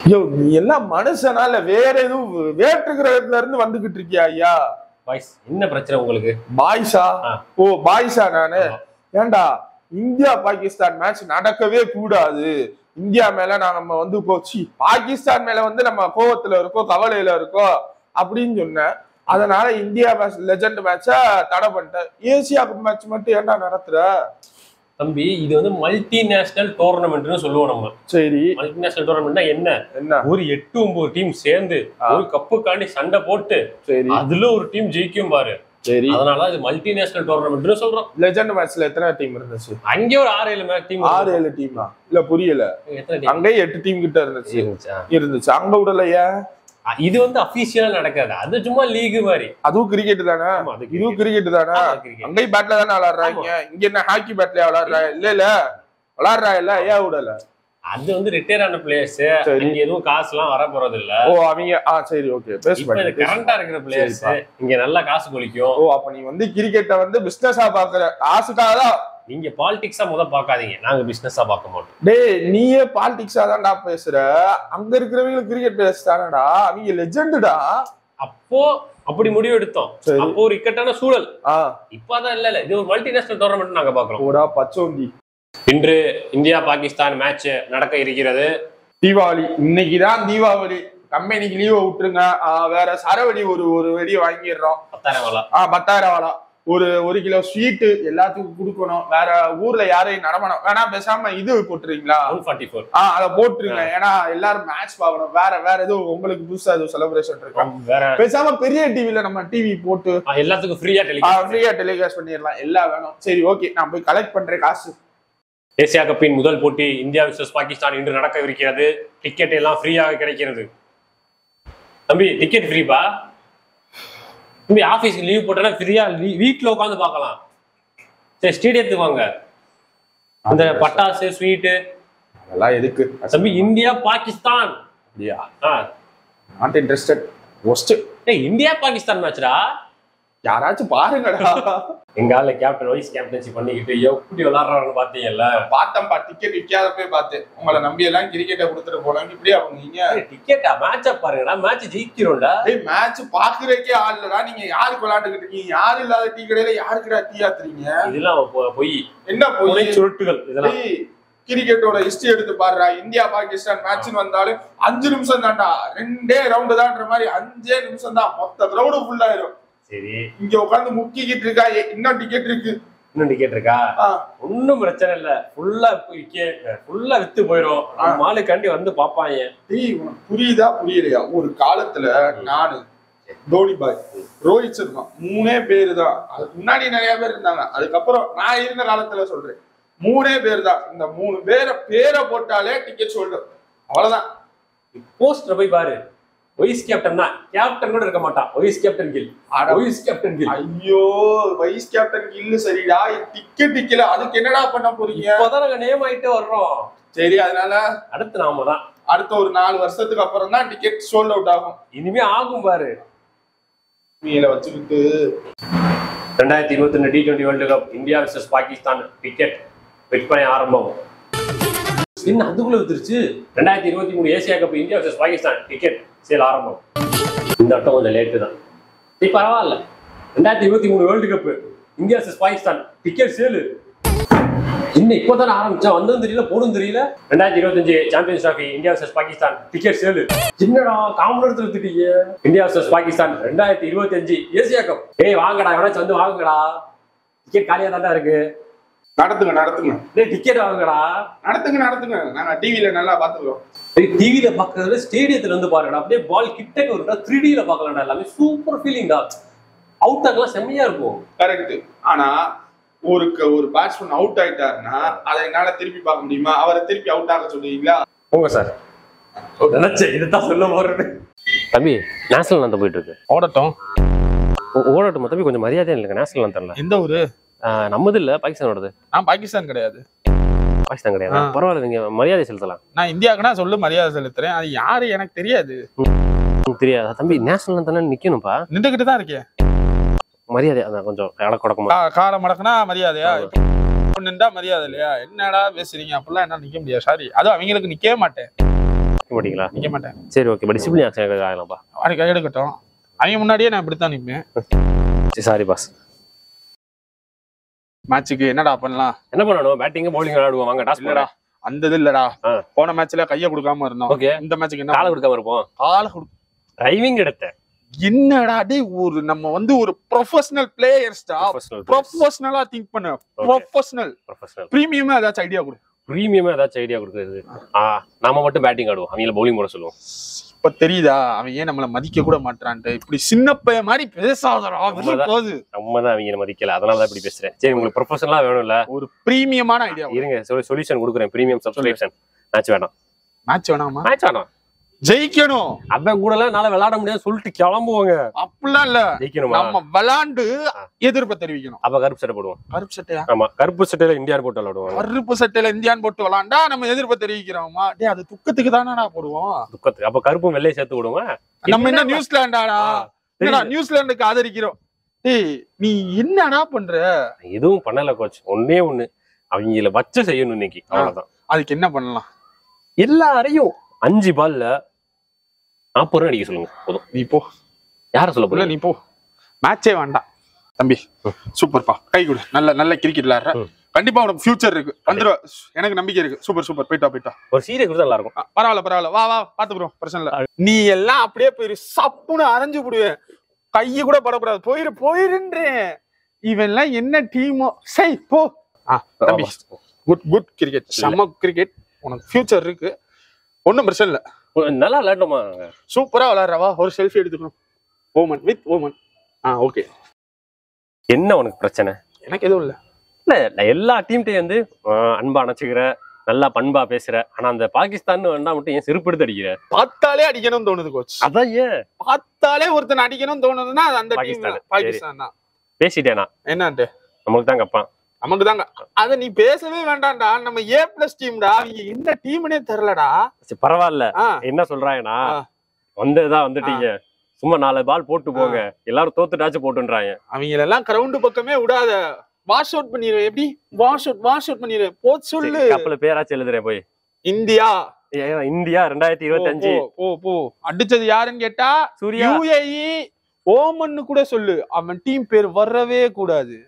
ஐயோ நீ எல்லாம் மனுஷனால வேற எதுவும் வேற்று கிரகத்துல இருந்து வந்துகிட்டு இருக்கியா ஐயா? பாய்ஸ் என்ன பிரச்சனை உங்களுக்கு? பாய்ஸா? ஓ பாய்ஸா நானு? ஏண்டா இந்தியா பாகிஸ்தான் மேட்ச் நடக்கவே கூடாது, இந்தியா மேல நம்ம வந்து போச்சு, பாகிஸ்தான் மேல வந்து நம்ம கோவத்துல இருக்கோம் கவலையில இருக்கோம் அப்படின்னு சொன்னேன். அதனால இந்தியா மேட்ச் லெஜண்ட் மேட்ச தடை பண்ணிட்டேன். ஏசியா கப் மேட்ச் மட்டும் ஏன்டா நடத்துற? தம்பி இது வந்து மல்டி நேஷனல் டோர்னமெண்ட்னு சொல்லுவோம் நம்ம. சரி, மல்டி நேஷனல் டோர்னமெண்ட்னா என்ன? ஒரு 8-9 டீம் சேர்ந்து ஒரு கப்புக்காண்டி சண்டை போட்டு சரி அதுல ஒரு டீம் ஜெயிக்கும் பாரு. சரி, அதனால இது மல்டி நேஷனல் டோர்னமெண்ட்னு சொல்றோம். லெஜண்ட் மேட்ச்ல எத்தனை டீம் இருந்துச்சு? அங்கே ஒரு 6-7 டீம். 6-7 டீமா? இல்ல புரியல. அங்கே 8 டீம் கிட்ட இருந்துச்சு. அங்க விடலையா? இது வந்து அபிஷியலா நடக்காது, அது சும்மா லீக் மாதிரி. அதுவும் கிரிக்கெட் தானே? இதுவும் கிரிக்கெட் தானே? அங்கேயும் பேட்ல தானே விளையாடுறாங்க. இங்க என்ன ஹாக்கி பேட்லயா விளையாடுறா? இல்ல விளையாடுறா இல்ல, ஏன் விடல? அது வந்து ரிட்டையர் ஆன பிளேயர்ஸ், இங்க எதுவும் காசு எல்லாம் வர போறது இல்ல. ஓ அவங்க சரி ஓகே கரண்டா இருக்கிற பிளேயர்ஸ் இங்க நல்லா காசு கொலிக்கும். ஓ அப்ப நீ வந்து கிரிக்கெட்டை வந்து பிசினஸா பாக்குற, காசுக்காக தான். நீங்க பாலிடிக்ஸா பாக்காதீங்க, நாங்க பிசினஸா பார்க்க மாட்டோம். டேய் நீயே பாலிடிக்ஸா தான்டா பேசுற, அங்க இருக்கிறவங்க கிரிக்கெட் பிளேயர்ஸ் தானடா, அவங்க லெஜெண்டுடா. அப்போ அப்படி முடிவு எடுத்தோம். அப்போ ஒரு இக்கட்டான சூழல். இப்பதான் இல்ல, இது ஒரு மல்டிநேஷனல் டோர்னமெண்ட் நாங்க பாக்குறோம். ஓடா பச்சோந்தி. இன்று இந்தியா பாகிஸ்தான் மேட்ச் நடக்க இருக்கிறது. தீபாவளி இன்னைக்குதான் தீபாவளி. கம்பெனிக்கு லீவ் விட்டுருங்க. வேற சரவடி ஒரு வெடி வாங்கிடுறோம். 10,000 வாழா. 10,000 வாழா. ஒரு கிலோ ஸ்வீட்டு எல்லாத்துக்கும் கொடுக்கணும். வேற ஊர்ல யாரையும் நடமாடும் வேணா, பேசாம இது போட்டுருங்களா 144? அதை போட்டுருங்க. ஏன்னா எல்லாரும் மேட்ச் பாக்கணும். வேற எதுவும் உங்களுக்கு புதுசா எதுவும் செலிப்ரேஷன் இருக்கா? பேசாம பெரிய டிவில நம்ம டிவி போட்டு எல்லாத்துக்கும் ஃப்ரீயா டெலிகாஸ்ட் பண்ணிடலாம். எல்லாம் வேணும். சரி ஓகே, நான் போய் கலெக்ட் பண்றேன் காசு. ஏசியா கப்பின் முதல் போட்டி இந்தியா விசஸ் பாகிஸ்தான் இன்று நடக்கவிருக்கிறது. டிக்கெட் எல்லாம் ஃப்ரீயாக கிடைக்கிறது. தம்பி டிக்கெட் ஃப்ரீப்பா. தம்பி ஆபீஸ்க்கு லீவ் போட்டா ஃப்ரீயா வீட்டுல உட்காந்து பார்க்கலாம். சரி ஸ்டேடியத்துக்கு வாங்க. அந்த பட்டாசு ஸ்வீட்டு அதெல்லாம் எதுக்கு தம்பி? India Pakistan not interested. ஒஸ்ட். இந்தியா பாகிஸ்தான் மேட்ச்டா, யாராச்சும் பாருங்கடா. எங்க ஆள கேப்டன் வைஸ் கேப்டன்சி பண்ணிக்கிட்டு எப்படி விளையாடுறாங்கன்னு பாத்தீங்கல்ல? பார்த்தம்பா, டிக்கெட் விற்காத போய் பார்த்தேன். உங்களை நம்பி எல்லாம் கிரிக்கெட்டை கொடுத்துட்டு போனாங்க. இப்படி அவங்க டிக்கெட்டா? மேட்சா பாருங்கடா, மேட்ச் ஜெயிக்கிறோம்டா. மேட்ச் பாக்குறதுக்கே ஆள் இல்லடா. நீங்க யாருக்கு விளையாண்டுக்கிட்டு இருக்கீங்க? யாரும் இல்லாத டீ கடையில யாருக்குடா டீ ஆத்துறீங்க? இதெல்லாம் பொய். என்ன பொய் சுருட்டுகள் இதெல்லாம்? கிரிக்கெட்டோட ஹிஸ்டரி எடுத்து பாருடா. இந்தியா பாகிஸ்தான் மேட்ச்னு வந்தாலும் 5 நிமிஷம் தான்டா. 2 ரவுண்டு தான்ற மாதிரி 5 நிமிஷம் தான். மொத்த கிரௌடு ஃபுல் ஆயிரும். சரி இங்க உட்காந்து முக்கிக்கிட்டு இருக்கா. இன்னும் டிக்கெட் இருக்கு. இன்னும் டிக்கெட் இருக்கா? ஒன்னும் பிரச்சனை இல்ல. ஃபுல்லா வித்து போயிரும். மாலுக்காண்டி வந்து பாப்பாங்க. உனக்கு புரியுதா புரியலையா? ஒரு காலத்துல நானு, தோனி பாய், ரோஹித் சர்மா 3 பேரு தான். அதுக்கு முன்னாடி நிறைய பேர் இருந்தாங்க. அதுக்கப்புறம் நான் இருந்த காலத்துல சொல்றேன், 3 பேர் தான். இந்த 3 பேரை போட்டாலே டிக்கெட் சோல்டர். அவ்வளவுதான். போஸ்டர் போய் பாரு, வைஸ் கேப்டன் தான். கேப்டன் கூட இருக்க மாட்டான். Vice captain Gill. Vice captain Gill. ஐயோ வைஸ் கேப்டன் கில் சரிடா. டிக்கெட் டிக்கல அதுக்கு என்னடா பண்ண போறீங்க? இப்பதான் நாங்க நேம் ஆயிட்டு வர்றோம். சரி அதனால அடுத்து நாம தான் அடுத்த ஒரு 4 வருஷத்துக்கு அப்புறம் தான் டிக்கெட் சோல்ட் அவுட் ஆகும். இனிமே ஆகும் பாரு. மீல வச்சுக்கிட்டு 2022 T20 world cup India versus Pakistan ticket விற்பனை ஆரம்பம். என்ன அதுக்குள்ள வந்துருச்சு? 2023 Asia cup India versus Pakistan ticket sale ஆரம்பம். இந்த வட்டம் கொஞ்சம் லேட்டு தான். இப்ப பரவாயில்ல. 2023 world cup India versus Pakistan ticket sale இன்னும் இப்பதான் ஆரம்பிச்சா. வந்ததும் தெரியல போடும் தெரியல. 2025 champions trophy India versus Pakistan ticket sale. என்னடா காமன் எடுத்துட்டீங்க? India versus Pakistan 2025 Asia cup. வாங்கடா, எவனாச்சும் வந்து வாங்குங்கடா. டிக்கெட் காலியா தாண்டா இருக்கு. நடத்துங்க. டிக்கெட் வாங்குடா. நடத்துங்க. நாங்க டிவில நல்லா பாத்துக்கிறோம். டிவில பாக்குறதுல ஸ்டேடியத்துல இருந்து பாருங்கடா. அப்படியே பால் கிட்டக்கு வரும்டா. 3Dல பாக்கலாம்டா. எல்லாமே சூப்பர் ஃபீலிங்டா. அவுட் ஆகலாம் செம்மையா இருக்கும். கரெக்ட். ஆனா ஒரு பேட்ஸ்மேன் அவுட் ஆயிட்டாருன்னா அதை என்னால திருப்பி பார்க்க முடியுமா? அவரை திருப்பி அவுட் ஆக சொல்லுவீங்களா? போங்க சார். நினைச்சேன் இதைத்தான் சொல்ல போறேன். தம்பி நேஷனல் அந்த போயிட்டு இருக்கு. ஓடட்டும் தம்பி, கொஞ்சம் மரியாதை இல்லைங்க. நேஷனல் அந்த எந்த ஊரு? நம்மது இல்ல, பாகிஸ்தானோடது. நான் பாகிஸ்தான் கிடையாது. பரவாயில்ல, நீங்க மரியாதை செலுத்தலாம். நான் இந்தியாவுக்குன்னா சொல்லு மரியாதை செலுத்துறேன். அது யாரு எனக்கு தெரியாது. தெரியாதா தம்பி? நேஷனல் தானே நிக்கணும்பா. நின்றுகிட்டு தான் இருக்கேன். மரியாதை அதான் கொஞ்சம் இடக்கொடக்கமா. காலை மடக்குனா மரியாதையா? நின்றா மரியாதை இல்லையா? என்னடா பேசுறீங்க? அப்படிலாம் என்ன நிக்க முடியாது. சாரி, அதுவும் அவங்களுக்கு நிக்கவே மாட்டேன். மாட்டீங்களா? நிக்க மாட்டேன். சரி ஓகே, டிசிப்ளின் ஆக்ஷன் ஆகலாம்ப்பா. அதுக்கு எடுக்கட்டும். அவங்க முன்னாடியே நான் இப்படித்தான் நிப்பேன். Sorry boss. மேட்சுக்கு என்னடா பண்ணலாம்? என்ன பண்ணணும்? பேட்டிங் பவுலிங் விளையாடுவோம் வாங்க. டாஸ் இல்லடா, அந்த இது இல்லடா. போன மேட்ச்ல கைய கொடுக்காம இருந்தோம். ஓகே, இந்த மேட்சுக்கு என்ன? காலை கொடுக்காம இருப்போம். காலை கொடு. டிரைவிங் எடுத்த என்னடா டேய், ஒரு நம்ம வந்து ஒரு ப்ரொஃபஷனல் பிளேயர்ஸ்டா. ப்ரொஃபஷனலா திங்க் பண்ணு. ப்ரொஃபஷனல் பிரீமியமா ஏதாச்சும் ஐடியா கொடு. பிரீமியமா ஏதாச்சும் ஐடியா கொடுக்குறது. நாம மட்டும் பேட்டிங் ஆடுவோம், அவங்கள பவுலிங் போட சொல்லுவோம். இப்ப தெரியுதா அவன் ஏன் நம்மள மதிக்க கூட மாட்டான்ட்டு? இப்படி சின்ன பையன் மாதிரி பேசாதடா. போகுது நம்ம தான் அவங்க மதிக்கல, அதனாலதான் இப்படி பேசுறேன். சரி, உங்களுக்கு ப்ரொஃபஷனலா வேணும்ல, ஒரு பிரீமியமான ஐடியா இருங்க. சொல்யூஷன் கொடுக்குறேன். Premium subscription. மேட்ச் வேணாம். மேட்ச் வேணாமா? மேட்ச் வேணாம், ஜெயிக்கணும். அவன் கூட எல்லாம் நாளை விளையாட முடியாது சொல்லிட்டு கிளம்புவாங்க. அப்படிலாம் இல்ல, ஜெயிக்கணுமா? நம்ம விளையாண்டு எதிர்ப்பை தெரிவிக்கணும். அப்ப கருப்பு சட்டை போடுவோம். கருப்பு சட்டையா? ஆமா, கருப்பு சட்டையில இந்தியான் போட்டு விளையாடுவோம். கருப்பு சட்டையில இந்தியான் போட்டு விளையாண்டா நம்ம எதிர்ப்பை தெரிவிக்கிறோமா? டேய், அது துக்கத்துக்கு தானடா போடுவோம். துக்கத்துக்கு. அப்ப கருப்பும் வெள்ளையை சேர்த்து விடுவோம். நம்ம என்ன நியூசிலாண்டாடா? என்னடா நியூசிலாந்துக்கு ஆதரிக்கிறோம்? டேய், நீ என்னடா பண்ற? எதுவும் பண்ணல கோச். ஒன்னே ஒண்ணு, அவங்கள வச்சு செய்யணும் இன்னைக்கு, அவ்வளவுதான். அதுக்கு என்ன பண்ணலாம்? எல்லாரையும் 5 பால்ல 40 ரன் அடிக்க சொல்லுங்க போதும். நீ போ. யார சொல்ல போற? நீ போ. மேட்சே வேண்டாம் தம்பி. சூப்பர்ப்பா, கை கொடு. நல்ல நல்ல கிரிக்கெட் விளையாடுற. கண்டிப்பா உனக்கு ஃபியூச்சர் இருக்கு. வந்துரு, எனக்கு நம்பிக்கை இருக்கு. சூப்பர் சூப்பர், போயிட்டா. ஒரு சீரியஸ் கொடுத்தா நல்லா இருக்கும். பரவாயில்ல, வா பாத்துக்குறோம், பிரச்சனை இல்ல. நீ எல்லாம் அப்படியே போயிரு, சப்புன்னு அரைஞ்சு போடுவேன். கையை கூட படக்கூடாது. போயிருன்றேன். இவன் எல்லாம் என்ன டீமோ? சை போ. தம்பி, குட் கிரிக்கெட், செம்ம கிரிக்கெட். உனக்கு ஃபியூச்சர் இருக்கு, ஒன்னும் பிரச்சனை இல்ல. நல்லா விளையாட்டோமா? சூப்பரா விளையாடுறவா. ஒரு செல்ஃபி எடுத்துக்கணும். Oman with Oman. ஓகே. என்ன உனக்கு பிரச்சனை? எனக்கு எதுவும் இல்ல. இல்ல, எல்லா டீம்கிட்டையும் வந்து அன்பா அணைச்சுக்கிற, நல்லா பண்பா பேசுற. ஆனா அந்த பாகிஸ்தான் வேண்டாம் மட்டும் ஏன் செருப்பு எடுத்து அடிக்கிற? பார்த்தாலே அடிக்கணும்னு தோணுது கோச். அதான் ஏன் பார்த்தாலே ஒருத்தன் அடிக்கணும்னு தோணுதுன்னா அது அந்த பாகிஸ்தான் தான். பேசிட்டேனா? என்னன்ட்டு நமக்கு தான் கப்பான். நமக்கு தாங்க. அத நீ பேசவே வேண்டாம்டா. நம்ம A+ டீம்டா. அவங்க என்ன டீம்னே தெரியலடா. பரவாயில்ல, என்ன சொல்றாங்கன்னா வந்ததுதான் வந்துட்டீங்க, சும்மா 4 பால் போட்டு போங்க, எல்லாரும் தோத்துட்டாச்சும் போட்டுன்றாங்க. அவங்க எல்லாம் கிரவுண்ட் பக்கமே விடாத. வாஷ் அவுட் பண்ணிரு. எப்படி வாஷ் அவுட் பண்ணிரு? போட் சொல்லு. கப்பல பேராச்சு எழுதுறேன் போய். இந்தியா 2025. போ. அடிச்சது யாருன்னு கேட்டா UAE, ஓமன்னு கூட சொல்லு. அவன் டீம் பேர் வரவே கூடாது.